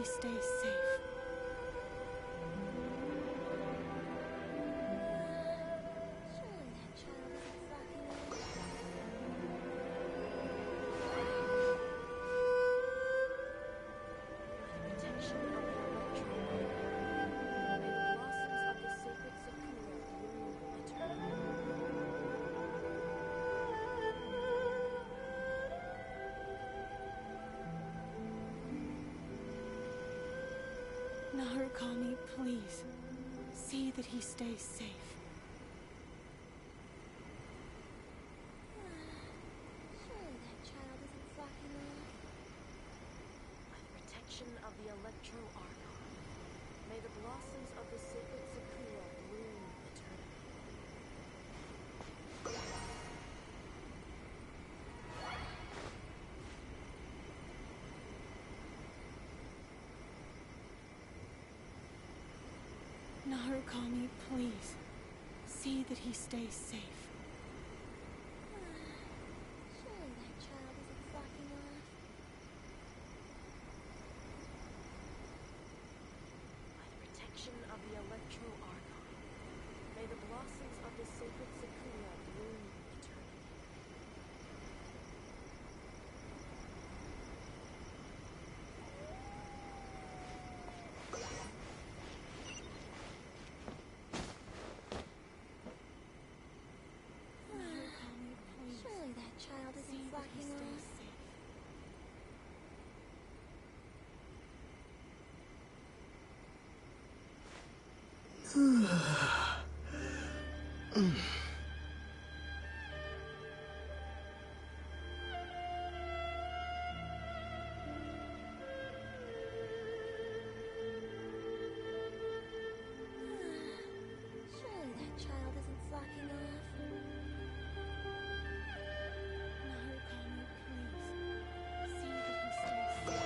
he stays safe. Narukami, please, see that he stays safe. Surely that child isn't flocking off. By the protection of the Electro Archon, may the blossoms of the sacred Sakura bloom eternally. Narukami, please, see that he stays safe. Surely that child isn't flocking off. By the protection of the Electro Archon, may the blossoms of the sacred Sakura bloom eternally. Narukami, please, Surely that child see isn't that he flocking stays off. safe. Surely that child isn't flocking off. Narukami, please, see that he stays safe.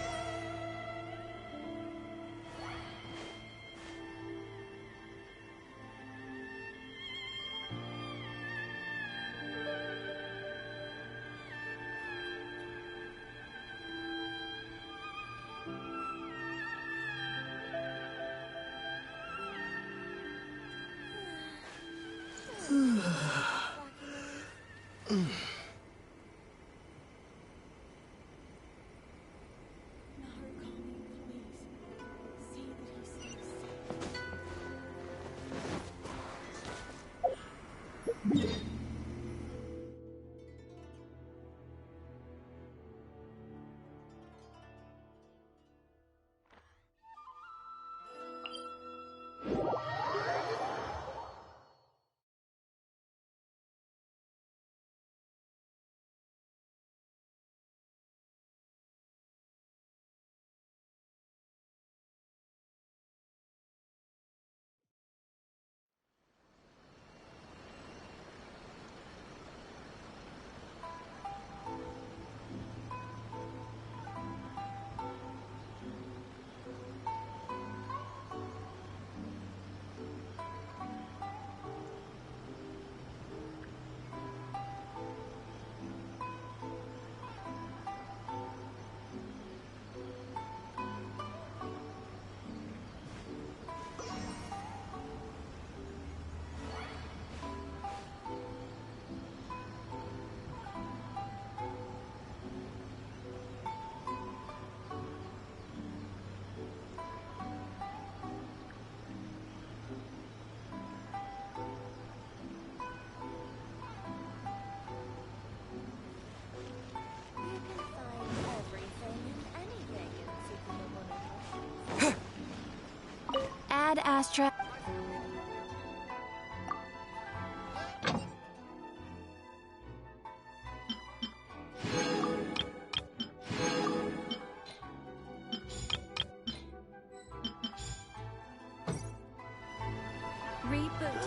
Narukami, please, see that he stays safe. You can find everything and anything in Tsukuyomo no Moshi. Add Astra. Reboot.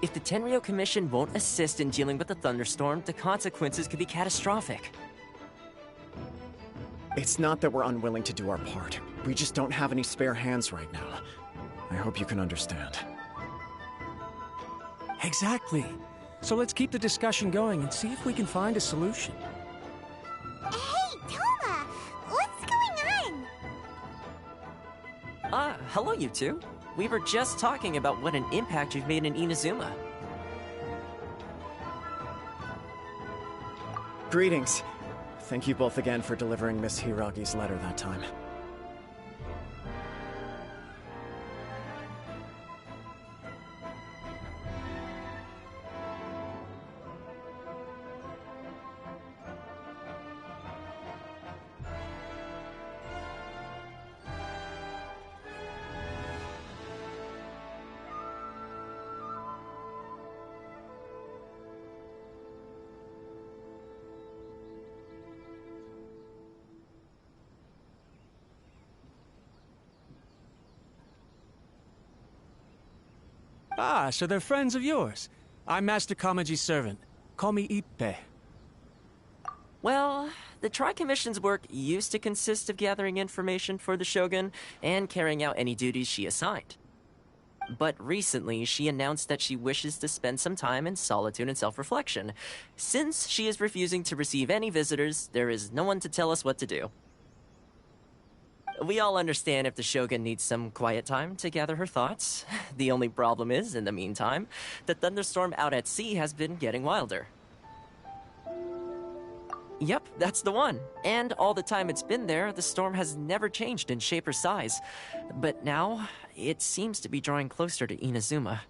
If the Tenryo Commission won't assist in dealing with the thunderstorm, the consequences could be catastrophic. It's not that we're unwilling to do our part. We just don't have any spare hands right now. I hope you can understand. Exactly. So let's keep the discussion going and see if we can find a solution. Hey, Toma! What's going on? Hello you two. We were just talking about what an impact you've made in Inazuma. Greetings. Thank you both again for delivering Miss Hiragi's letter that time. Ah, so they're friends of yours. I'm Master Kamaji's servant. Call me Ippe. Well, the Tri-Commission's work used to consist of gathering information for the Shogun and carrying out any duties she assigned. But recently, she announced that she wishes to spend some time in solitude and self-reflection. Since she is refusing to receive any visitors, there is no one to tell us what to do. We all understand if the Shogun needs some quiet time to gather her thoughts. The only problem is, in the meantime, the thunderstorm out at sea has been getting wilder. Yep, that's the one. And all the time it's been there, the storm has never changed in shape or size. But now, it seems to be drawing closer to Inazuma.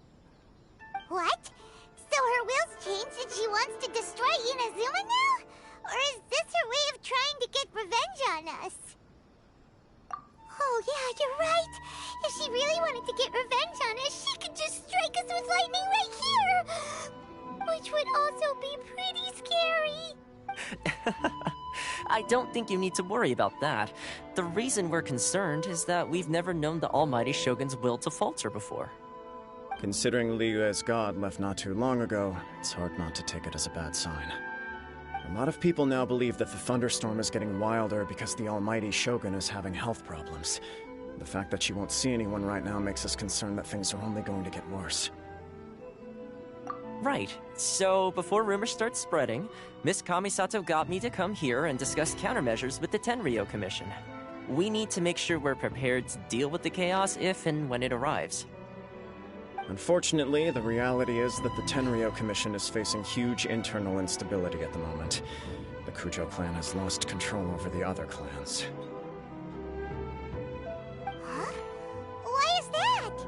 What? So her will's changed and she wants to destroy Inazuma now? Or is this her way of trying to get revenge on us? Oh yeah, you're right. If she really wanted to get revenge on us, she could just strike us with lightning right here! Which would also be pretty scary. I don't think you need to worry about that. The reason we're concerned is that we've never known the almighty Shogun's will to falter before. Considering Liyue's god left not too long ago, it's hard not to take it as a bad sign. A lot of people now believe that the thunderstorm is getting wilder because the almighty Shogun is having health problems. The fact that she won't see anyone right now makes us concerned that things are only going to get worse. Right. So, before rumors start spreading, Miss Kamisato got me to come here and discuss countermeasures with the Tenryo Commission. We need to make sure we're prepared to deal with the chaos if and when it arrives. Unfortunately, the reality is that the Tenryo Commission is facing huge internal instability at the moment. The Kujo clan has lost control over the other clans. Huh? Why is that?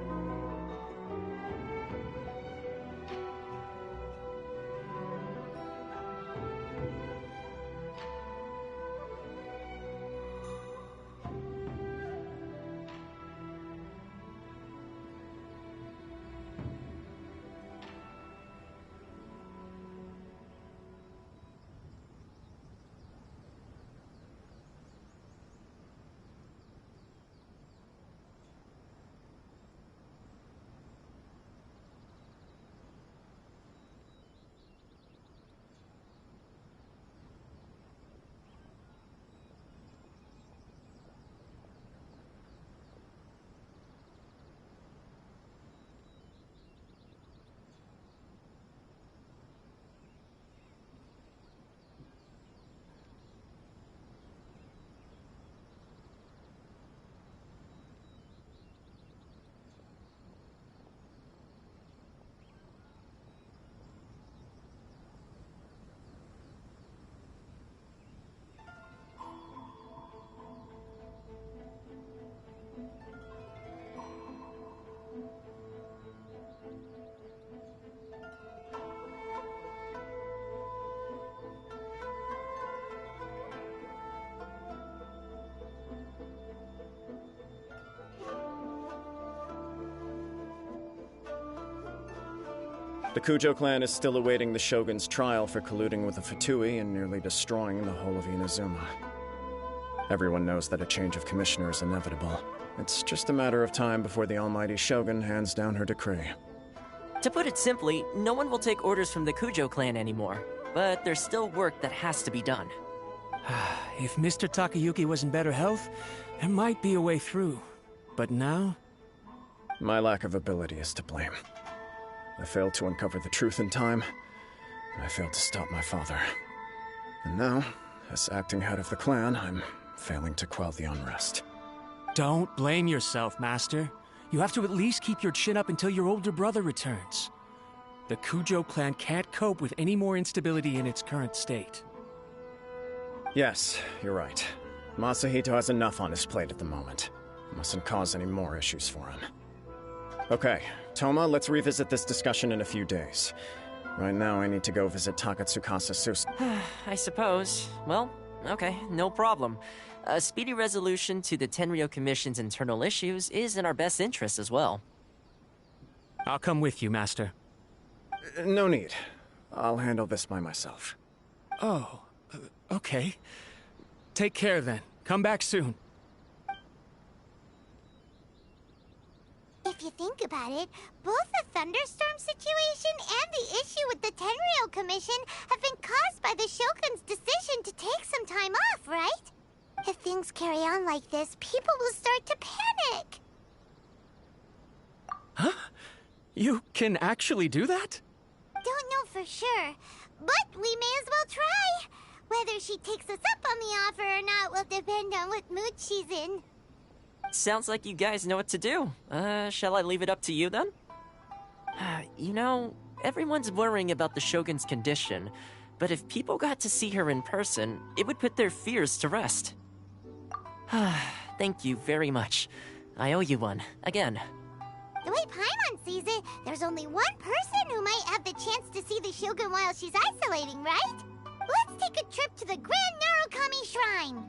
The Kujo clan is still awaiting the Shogun's trial for colluding with the Fatui and nearly destroying the whole of Inazuma. Everyone knows that a change of commissioner is inevitable. It's just a matter of time before the almighty Shogun hands down her decree. To put it simply, no one will take orders from the Kujo clan anymore. But there's still work that has to be done. If Mr. Takayuki was in better health, there might be a way through. But now? My lack of ability is to blame. I failed to uncover the truth in time, and I failed to stop my father. And now, as acting head of the clan, I'm failing to quell the unrest. Don't blame yourself, Master. You have to at least keep your chin up until your older brother returns. The Kujo clan can't cope with any more instability in its current state. Yes, you're right. Masahito has enough on his plate at the moment. Mustn't cause any more issues for him. Okay, Toma, let's revisit this discussion in a few days. Right now, I need to go visit Takatsukasa Susan. I suppose. Well, okay, no problem. A speedy resolution to the Tenryo Commission's internal issues is in our best interest as well. I'll come with you, Master. No need. I'll handle this by myself. Oh, okay. Take care then. Come back soon. If you think about it, both the thunderstorm situation and the issue with the Tenryo Commission have been caused by the Shogun's decision to take some time off, right? If things carry on like this, people will start to panic. Huh? You can actually do that? Don't know for sure, but we may as well try. Whether she takes us up on the offer or not will depend on what mood she's in. Sounds like you guys know what to do. Shall I leave it up to you then? You know, everyone's worrying about the Shogun's condition, but if people got to see her in person, it would put their fears to rest. Thank you very much. I owe you one, again. The way Paimon sees it, there's only one person who might have the chance to see the Shogun while she's isolating, right? Let's take a trip to the Grand Narukami Shrine!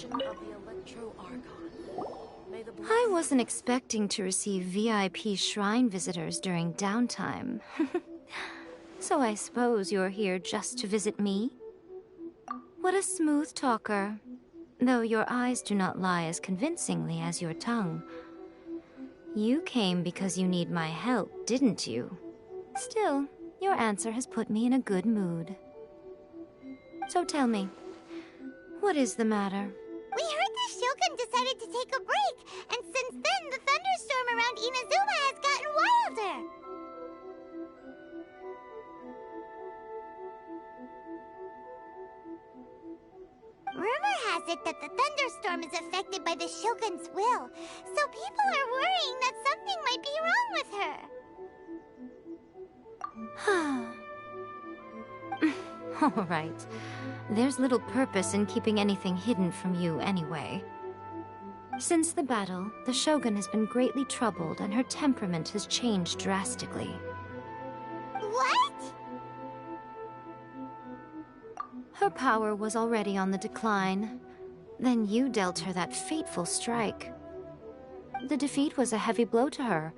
Of the Electro Archon. May the I wasn't expecting to receive VIP shrine visitors during downtime. So I suppose you're here just to visit me? What a smooth talker. Though your eyes do not lie as convincingly as your tongue. You came because you need my help, didn't you? Still, your answer has put me in a good mood. So tell me, what is the matter? We heard the Shogun decided to take a break, and since then the thunderstorm around Inazuma has gotten wilder. Rumor has it that the thunderstorm is affected by the Shogun's will, so people are worrying that something might be wrong with her. All right. There's little purpose in keeping anything hidden from you anyway. Since the battle, the Shogun has been greatly troubled and her temperament has changed drastically. What? Her power was already on the decline. Then you dealt her that fateful strike. The defeat was a heavy blow to her.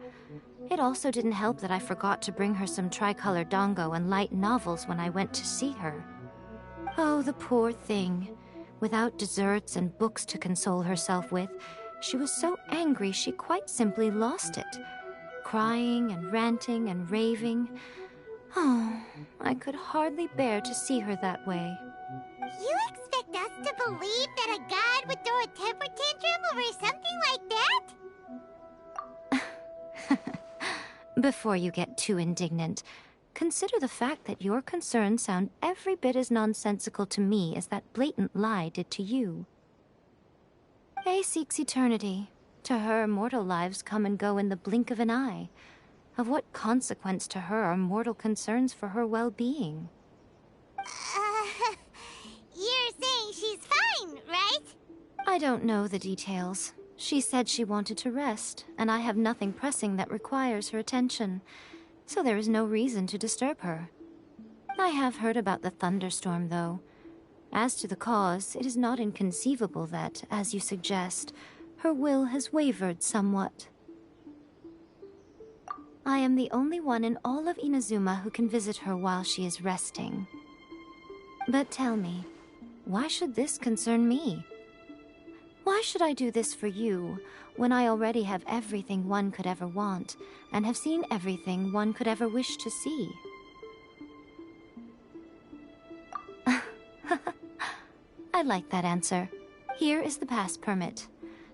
It also didn't help that I forgot to bring her some tricolor dango and light novels when I went to see her. Oh, the poor thing. Without desserts and books to console herself with, she was so angry she quite simply lost it. crying and ranting and raving. Oh, I could hardly bear to see her that way. You expect us to believe that a god would throw a temper tantrum over something like that? Before you get too indignant, consider the fact that your concerns sound every bit as nonsensical to me as that blatant lie did to you. Faye seeks eternity. To her, mortal lives come and go in the blink of an eye. Of what consequence to her are mortal concerns for her well-being? You're saying she's fine, right? I don't know the details. She said she wanted to rest, and I have nothing pressing that requires her attention, so there is no reason to disturb her. I have heard about the thunderstorm, though. As to the cause, it is not inconceivable that, as you suggest, her will has wavered somewhat. I am the only one in all of Inazuma who can visit her while she is resting. But tell me, why should this concern me? Why should I do this for you, when I already have everything one could ever want, and have seen everything one could ever wish to see? I like that answer. Here is the pass permit.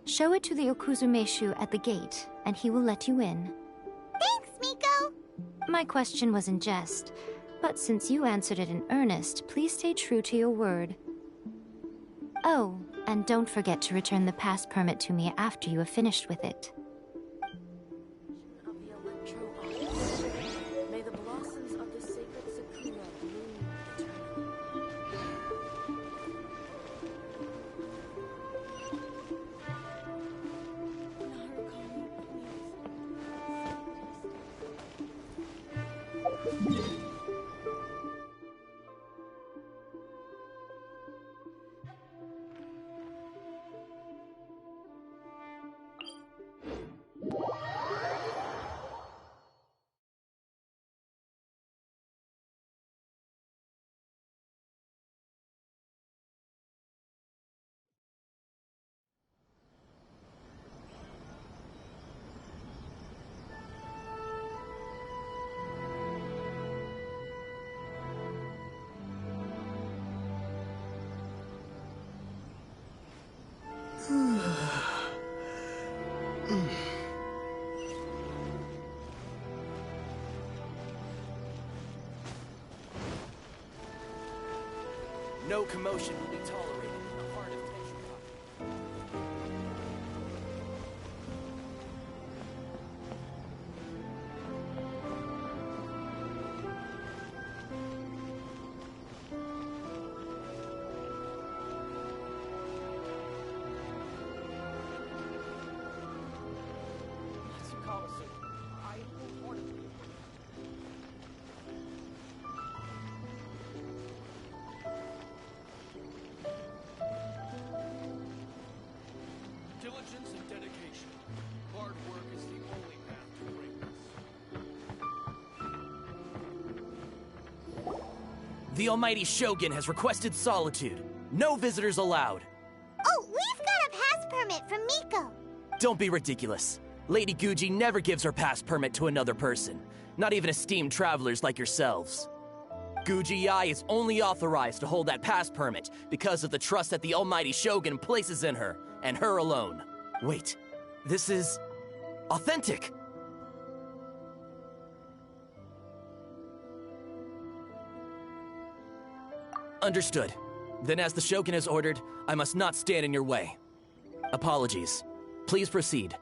Show it to the Okuzumeshu at the gate, and he will let you in. Thanks, Miko! My question was in jest, but since you answered it in earnest, please stay true to your word. Oh, and don't forget to return the pass permit to me after you have finished with it. Of the electro arc. May the blossoms of the sacred sakura bloom eternally. Narukami, please. No commotion will be tolerated in the heart of Tenshikata. Matsukawa-san, I wholeheartedly diligence and dedication. Hard work is the only path to greatness. The Almighty Shogun has requested solitude. No visitors allowed. Oh, we've got a pass permit from Miko. Don't be ridiculous. Lady Guji never gives her pass permit to another person, not even esteemed travelers like yourselves. Guji-ai is only authorized to hold that pass permit because of the trust that the Almighty Shogun places in her, and her alone. Wait, this is authentic. Understood. Then as the Shogun has ordered, I must not stand in your way. Apologies. Please proceed.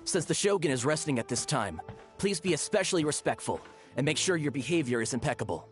Since the Shogun is resting at this time, please be especially respectful and make sure your behavior is impeccable.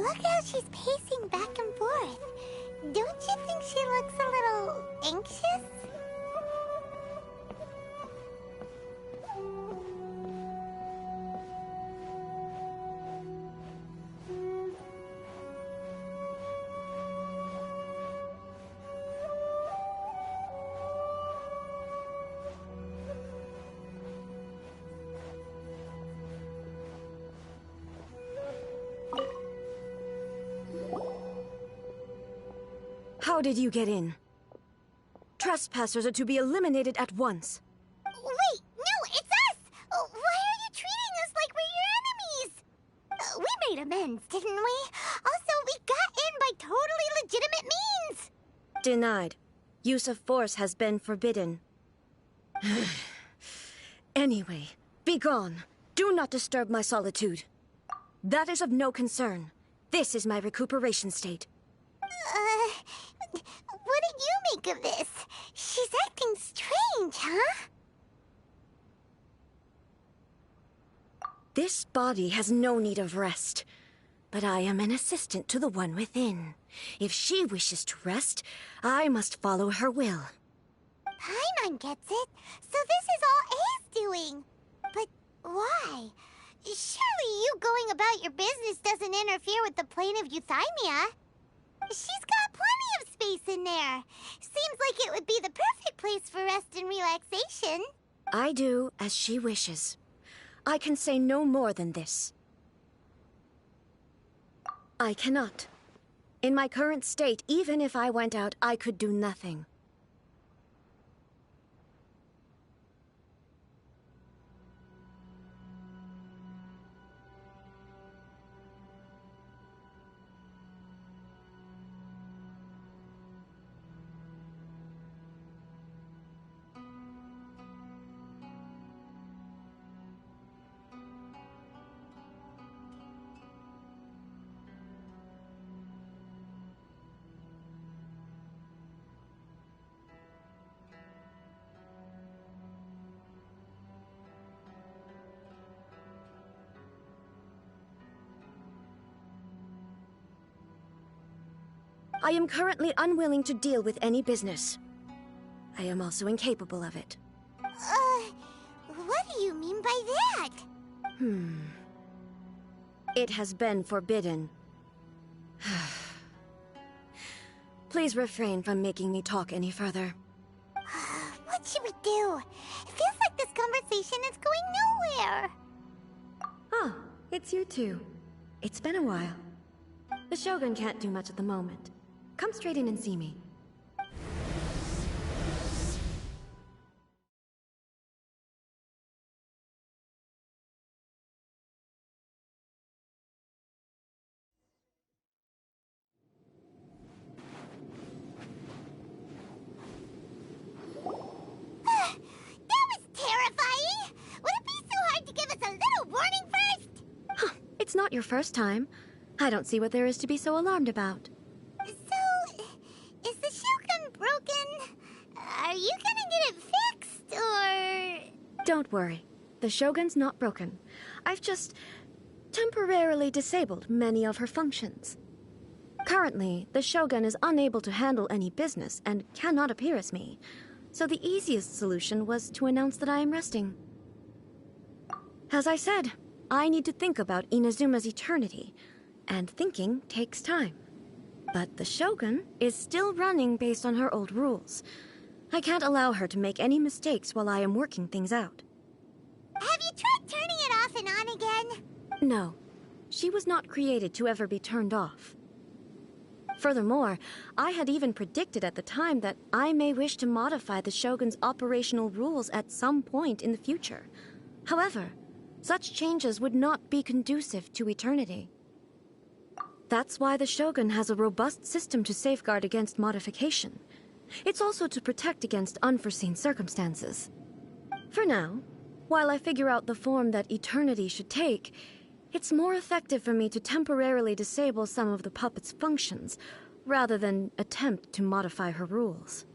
Look how she's pacing back and forth. Don't you think she looks a little anxious? How did you get in? Trespassers are to be eliminated at once. Wait, no, it's us! Why are you treating us like we're your enemies? We made amends, didn't we? Also, we got in by totally legitimate means! Denied. Use of force has been forbidden. Anyway, be gone. Do not disturb my solitude. That is of no concern. This is my recuperation state. What did you make of this? She's acting strange, huh? This body has no need of rest. But I am an assistant to the one within. If she wishes to rest, I must follow her will. Paimon gets it. So this is all A's doing. But why? Surely you going about your business doesn't interfere with the plane of euthymia. She's got plenty of space in there. Seems like it would be the perfect place for rest and relaxation. I do as she wishes. I can say no more than this. I cannot. In my current state, even if I went out, I could do nothing. I am currently unwilling to deal with any business. I am also incapable of it. What do you mean by that? It has been forbidden. Please refrain from making me talk any further. What should we do? It feels like this conversation is going nowhere. Ah, it's you two. It's been a while. The Shogun can't do much at the moment. Come straight in and see me. That was terrifying! Would it be so hard to give us a little warning first? It's not your first time. I don't see what there is to be so alarmed about. So, is the Shogun broken? Are you gonna get it fixed, or...? Don't worry. The Shogun's not broken. I've just temporarily disabled many of her functions. Currently, the Shogun is unable to handle any business and cannot appear as me. So the easiest solution was to announce that I am resting. As I said, I need to think about Inazuma's eternity, and thinking takes time. But the Shogun is still running based on her old rules. I can't allow her to make any mistakes while I am working things out. Have you tried turning it off and on again? No. She was not created to ever be turned off. Furthermore, I had even predicted at the time that I may wish to modify the Shogun's operational rules at some point in the future. However, such changes would not be conducive to eternity. That's why the Shogun has a robust system to safeguard against modification. It's also to protect against unforeseen circumstances. For now, while I figure out the form that eternity should take, it's more effective for me to temporarily disable some of the puppet's functions, rather than attempt to modify her rules.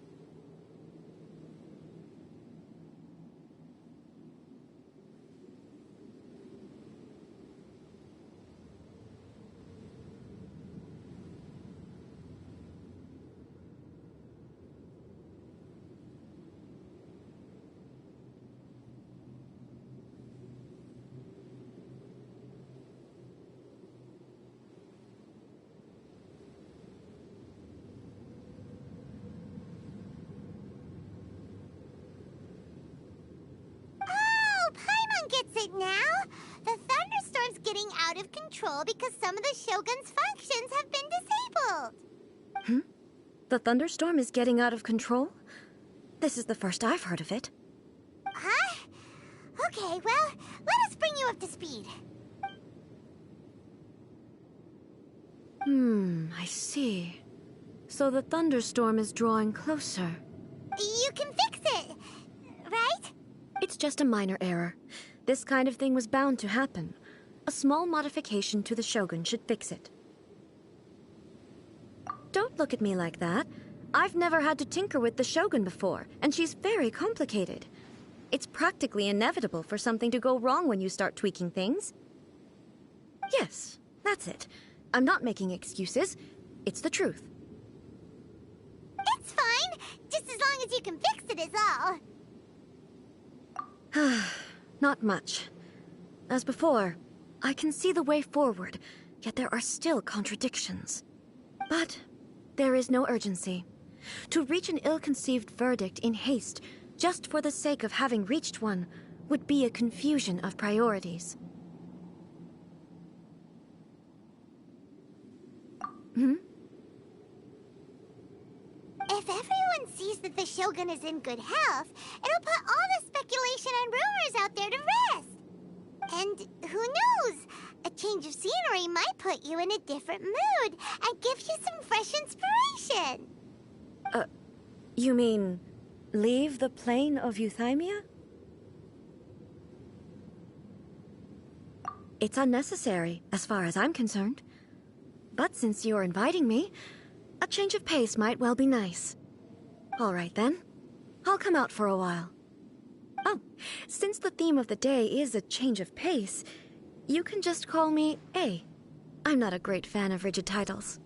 out of control because some of the Shogun's functions have been disabled. The thunderstorm is getting out of control? This is the first I've heard of it. Huh? Okay, well, let us bring you up to speed. I see. So the thunderstorm is drawing closer. You can fix it, right? It's just a minor error. This kind of thing was bound to happen. A small modification to the Shogun should fix it. Don't look at me like that. I've never had to tinker with the Shogun before, and she's very complicated. It's practically inevitable for something to go wrong when you start tweaking things. Yes, that's it. I'm not making excuses. It's the truth. It's fine, just as long as you can fix it is all. Not much. As before, I can see the way forward, yet there are still contradictions. But there is no urgency. To reach an ill-conceived verdict in haste, just for the sake of having reached one, would be a confusion of priorities. If everyone sees that the Shogun is in good health, it'll put all the speculation and rumors out there to rest. And who knows? A change of scenery might put you in a different mood and give you some fresh inspiration. You mean, leave the plane of Euthymia? It's unnecessary, as far as I'm concerned. But since you're inviting me, a change of pace might well be nice. All right, then. I'll come out for a while. Oh, since the theme of the day is a change of pace, you can just call me A. I'm not a great fan of rigid titles.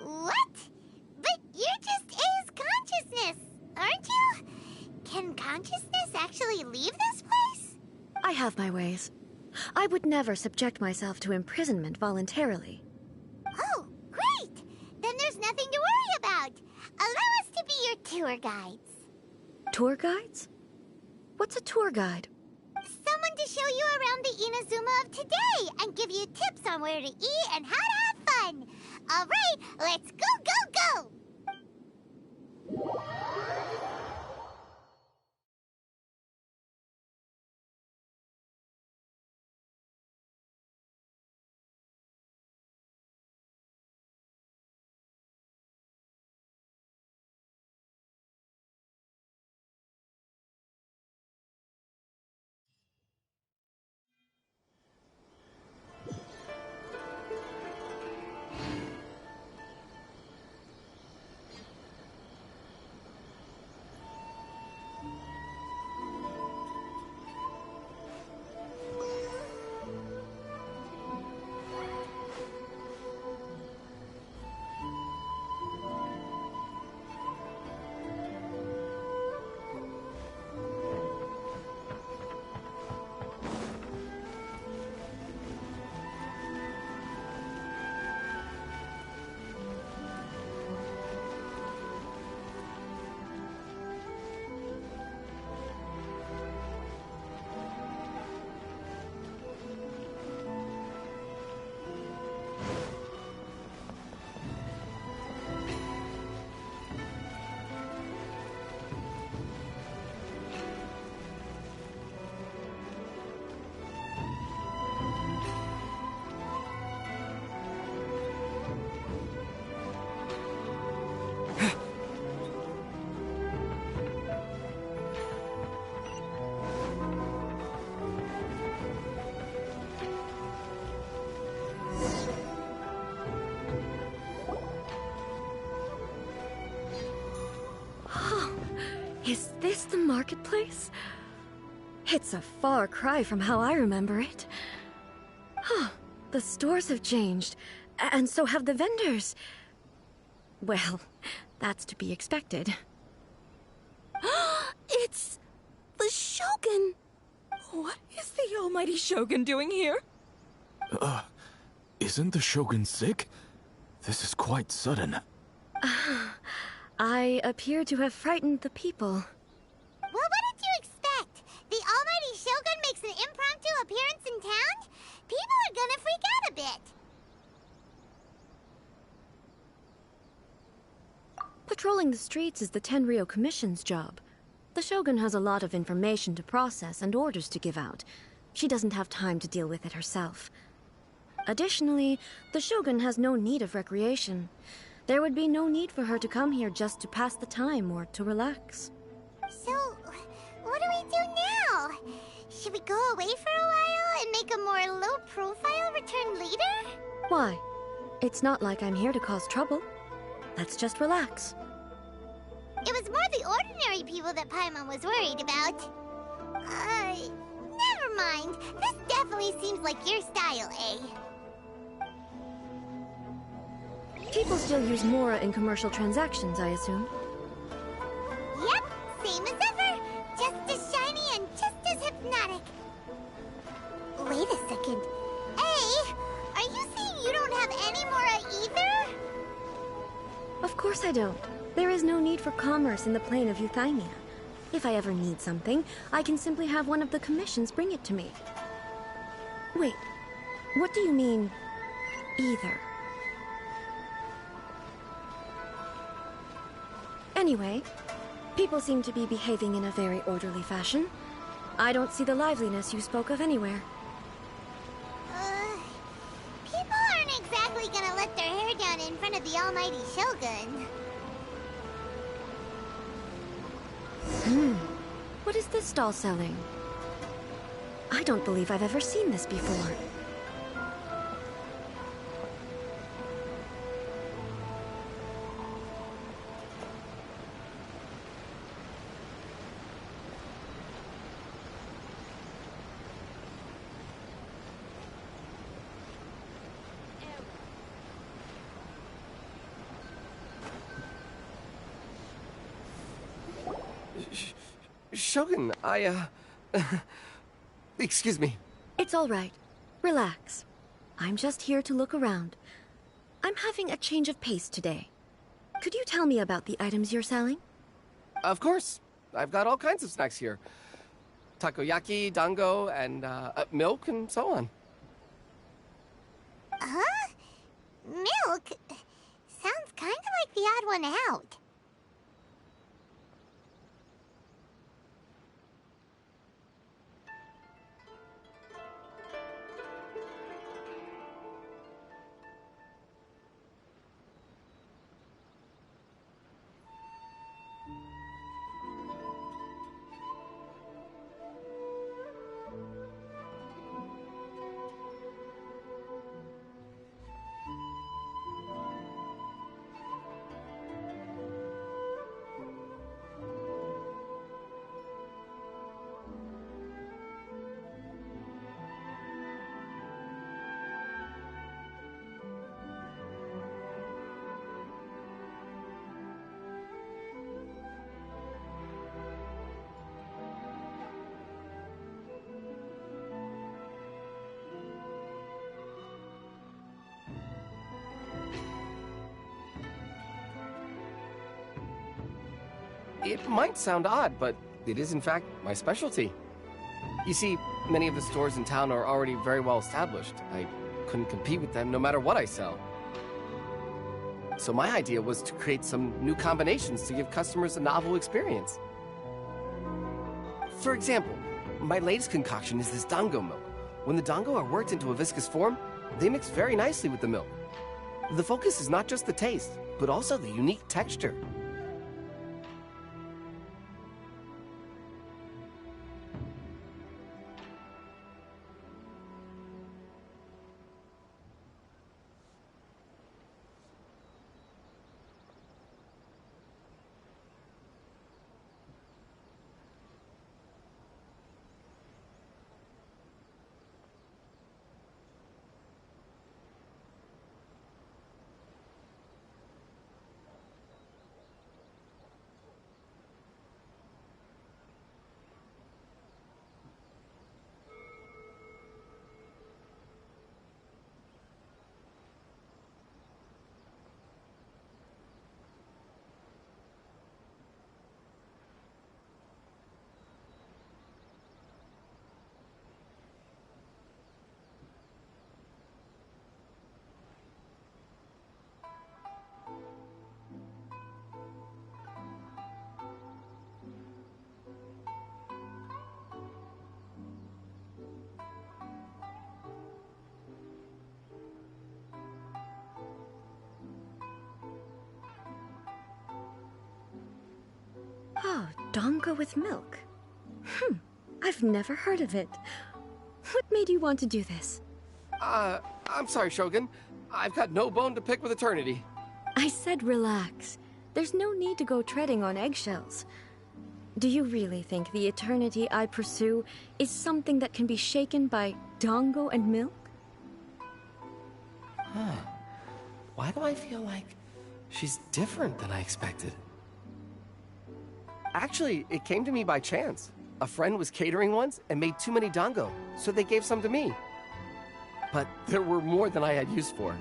What? But you're just A's consciousness, aren't you? Can consciousness actually leave this place? I have my ways. I would never subject myself to imprisonment voluntarily. Oh, great! Then there's nothing to worry about. Allow us to be your tour guides. Tour guides? What's a tour guide? Someone to show you around the Inazuma of today and give you tips on where to eat and how to have fun. All right, let's go, go, go! Is this the marketplace? It's a far cry from how I remember it. The stores have changed, and so have the vendors. Well, that's to be expected. It's the Shogun! What is the almighty Shogun doing here? Isn't the Shogun sick? This is quite sudden. I appear to have frightened the people. Well, what did you expect? The almighty Shogun makes an impromptu appearance in town? People are gonna freak Patrolling the streets is the Tenryou Commission's job. The Shogun has a lot of information to process and orders to give out. She doesn't have time to deal with it herself. Additionally, the Shogun has no need of recreation. There would be no need for her to come here just to pass the time or to relax. So, what do we do now? Should we go away for a while and make a more low-profile return later? Why? It's not like I'm here to cause trouble. Let's just relax. It was more the ordinary people that Paimon was worried about. Never mind. This definitely seems like your style, eh? People still use Mora in commercial transactions, I assume. Yep, same as ever. Just as shiny and just as hypnotic. Wait a second. Hey, are you saying you don't have any Mora either? Of course I don't. There is no need for commerce in the plane of Euthymia. If I ever need something, I can simply have one of the commissions bring it to me. Wait, what do you mean, either? Anyway, people seem to be behaving in a very orderly fashion. I don't see the liveliness you spoke of anywhere. People aren't exactly gonna let their hair down in front of the almighty Shogun. What is this stall selling? I don't believe I've ever seen this before. Shogun, excuse me. It's all right. Relax. I'm just here to look around. I'm having a change of pace today. Could you tell me about the items you're selling? Of course. I've got all kinds of snacks here. Takoyaki, dango, and milk, and so on. Huh? Milk? Sounds kind of like the odd one out. It might sound odd, but it is in fact my specialty. You see, many of the stores in town are already very well established. I couldn't compete with them no matter what I sell. So my idea was to create some new combinations to give customers a novel experience. For example, my latest concoction is this dango milk. When the dango are worked into a viscous form, they mix very nicely with the milk. The focus is not just the taste, but also the unique texture. Oh, dango with milk. I've never heard of it. What made you want to do this? I'm sorry, Shogun. I've got no bone to pick with Eternity. I said relax. There's no need to go treading on eggshells. Do you really think the eternity I pursue is something that can be shaken by dango and milk? Huh. Why do I feel like she's different than I expected? Actually, it came to me by chance. A friend was catering once and made too many dango, so they gave some to me. But there were more than I had use for.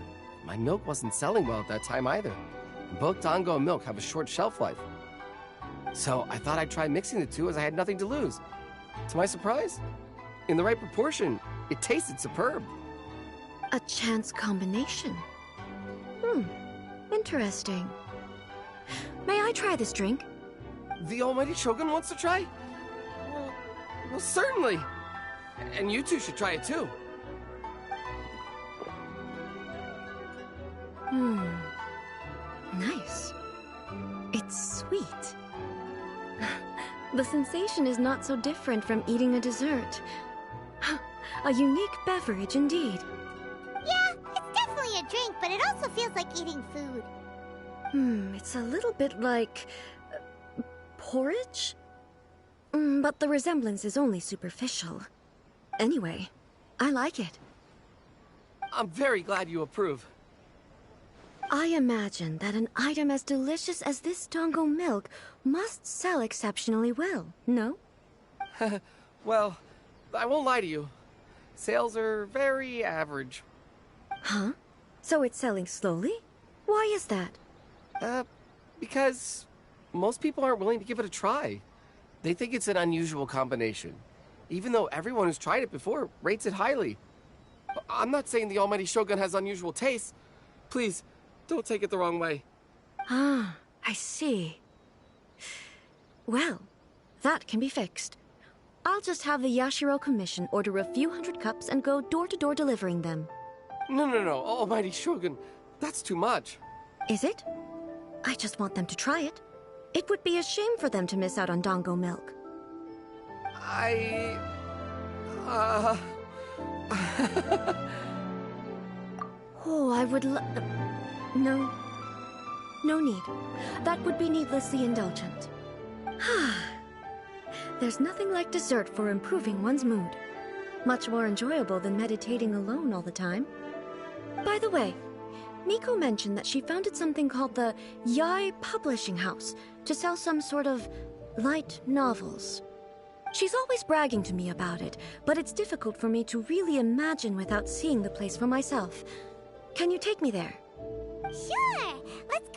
My milk wasn't selling well at that time either. Both dango and milk have a short shelf life. So I thought I'd try mixing the two as I had nothing to lose. To my surprise, in the right proportion, it tasted superb. A chance combination. Interesting. May I try this drink? The Almighty Shogun wants to try? Well, certainly. And you two should try it too. Nice. It's sweet. The sensation is not so different from eating a dessert. A unique beverage indeed. Yeah, it's definitely a drink, but it also feels like eating food. It's a little bit like... porridge? But the resemblance is only superficial. Anyway, I like it. I'm very glad you approve. I imagine that an item as delicious as this dango milk must sell exceptionally well, no? Well, I won't lie to you. Sales are very average. Huh? So it's selling slowly? Why is that? Because most people aren't willing to give it a try. They think it's an unusual combination, even though everyone who's tried it before rates it highly. I'm not saying the Almighty Shogun has unusual tastes. Please, don't take it the wrong way. Ah, I see. Well, that can be fixed. I'll just have the Yashiro Commission order a few hundred cups and go door-to-door delivering them. No, Almighty Shogun, that's too much. Is it? I just want them to try it. It would be a shame for them to miss out on dango milk. Oh, I would No. No need. That would be needlessly indulgent. There's nothing like dessert for improving one's mood. Much more enjoyable than meditating alone all the time. By the way, Miko mentioned that she founded something called the Yai Publishing House to sell some sort of light novels. She's always bragging to me about it, but it's difficult for me to really imagine without seeing the place for myself. Can you take me there? Sure! Let's